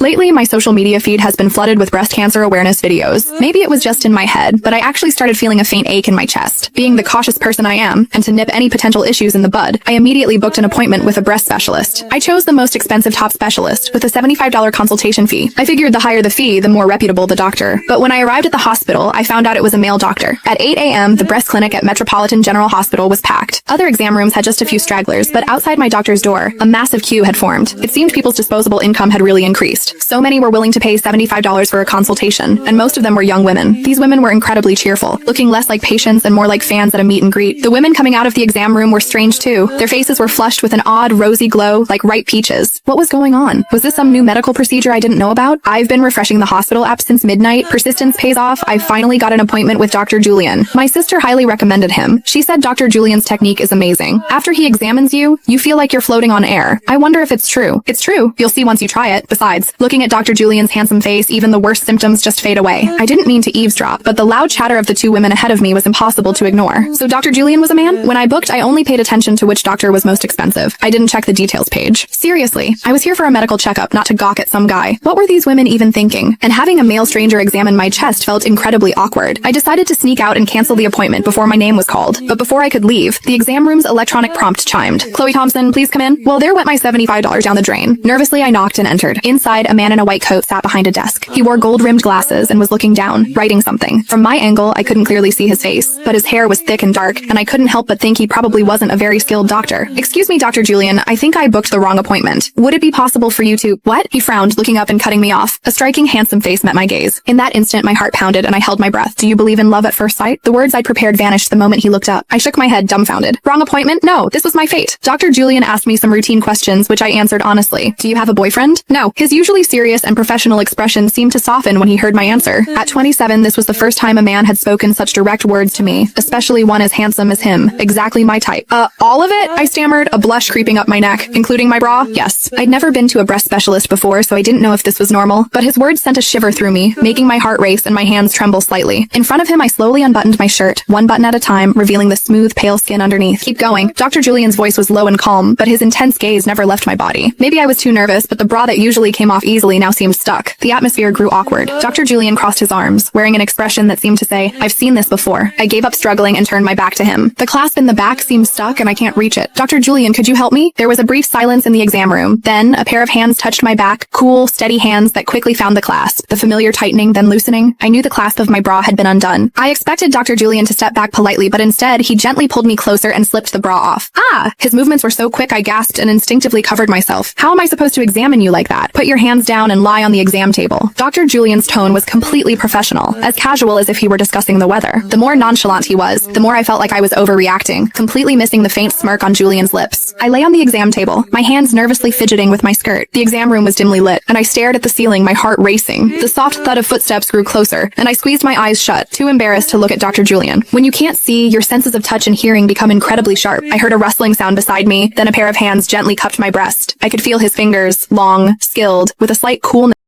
Lately, my social media feed has been flooded with breast cancer awareness videos. Maybe it was just in my head, but I actually started feeling a faint ache in my chest. Being the cautious person I am, and to nip any potential issues in the bud, I immediately booked an appointment with a breast specialist. I chose the most expensive top specialist, with a $75 consultation fee. I figured the higher the fee, the more reputable the doctor. But when I arrived at the hospital, I found out it was a male doctor. At 8 a.m., the breast clinic at Metropolitan General Hospital was packed. Other exam rooms had just a few stragglers, but outside my doctor's door, a massive queue had formed. It seemed people's disposable income had really increased. So many were willing to pay $75 for a consultation, and most of them were young women. These women were incredibly cheerful, looking less like patients and more like fans at a meet and greet. The women coming out of the exam room were strange too. Their faces were flushed with an odd rosy glow, like ripe peaches. What was going on? Was this some new medical procedure I didn't know about? I've been refreshing the hospital app since midnight. Persistence pays off. I finally got an appointment with Dr. Julian. My sister highly recommended him. She said Dr. Julian's technique is amazing. After he examines you, you feel like you're floating on air. I wonder if it's true. It's true. You'll see once you try it. Besides, looking at Dr. Julian's handsome face, even the worst symptoms just fade away. I didn't mean to eavesdrop, but the loud chatter of the two women ahead of me was impossible to ignore. So Dr. Julian was a man? When I booked, I only paid attention to which doctor was most expensive. I didn't check the details page. Seriously, I was here for a medical checkup, not to gawk at some guy. What were these women even thinking? And having a male stranger examine my chest felt incredibly awkward. I decided to sneak out and cancel the appointment before my name was called. But before I could leave, the exam room's electronic prompt chimed. "Chloe Thompson, please come in." Well, there went my $75 down the drain. Nervously, I knocked and entered. Inside, a man in a white coat sat behind a desk. He wore gold-rimmed glasses and was looking down, writing something. From my angle, I couldn't clearly see his face, but his hair was thick and dark, and I couldn't help but think he probably wasn't a very skilled doctor. "Excuse me, Dr. Julian, I think I booked the wrong appointment. Would it be possible for you to—" "What?" He frowned, looking up and cutting me off. A striking, handsome face met my gaze. In that instant, my heart pounded and I held my breath. "Do you believe in love at first sight?" The words I'd prepared vanished the moment he looked up. I shook my head, dumbfounded. "Wrong appointment? No, this was my fate." Dr. Julian asked me some routine questions, which I answered honestly. "Do you have a boyfriend?" "No." His usually serious and professional expression seemed to soften when he heard my answer. At 27, this was the first time a man had spoken such direct words to me, especially one as handsome as him. Exactly my type. All of it?" I stammered, a blush creeping up my neck. "Including my bra?" "Yes." I'd never been to a breast specialist before, so I didn't know if this was normal, but his words sent a shiver through me, making my heart race and my hands tremble slightly. In front of him, I slowly unbuttoned my shirt, one button at a time, revealing the smooth, pale skin underneath. "Keep going." Dr. Julian's voice was low and calm, but his intense gaze never left my body. Maybe I was too nervous, but the bra that usually came off easily now seemed stuck. The atmosphere grew awkward. Dr. Julian crossed his arms, wearing an expression that seemed to say, "I've seen this before." I gave up struggling and turned my back to him. The clasp in the back seemed stuck and I can't reach it. "Dr. Julian, could you help me?" There was a brief silence in the exam room. Then, a pair of hands touched my back, cool, steady hands that quickly found the clasp. The familiar tightening, then loosening. I knew the clasp of my bra had been undone. I expected Dr. Julian to step back politely, but instead, he gently pulled me closer and slipped the bra off. "Ah!" His movements were so quick I gasped and instinctively covered myself. "How am I supposed to examine you like that? Put your hands down and lie on the exam table." Dr. Julian's tone was completely professional, as casual as if he were discussing the weather. The more nonchalant he was, the more I felt like I was overreacting, completely missing the faint smirk on Julian's lips. I lay on the exam table, my hands nervously fidgeting with my skirt. The exam room was dimly lit, and I stared at the ceiling, my heart racing. The soft thud of footsteps grew closer, and I squeezed my eyes shut, too embarrassed to look at Dr. Julian. When you can't see, your senses of touch and hearing become incredibly sharp. I heard a rustling sound beside me, then a pair of hands gently cupped my breast. I could feel his fingers, long, skilled, with a slight coolness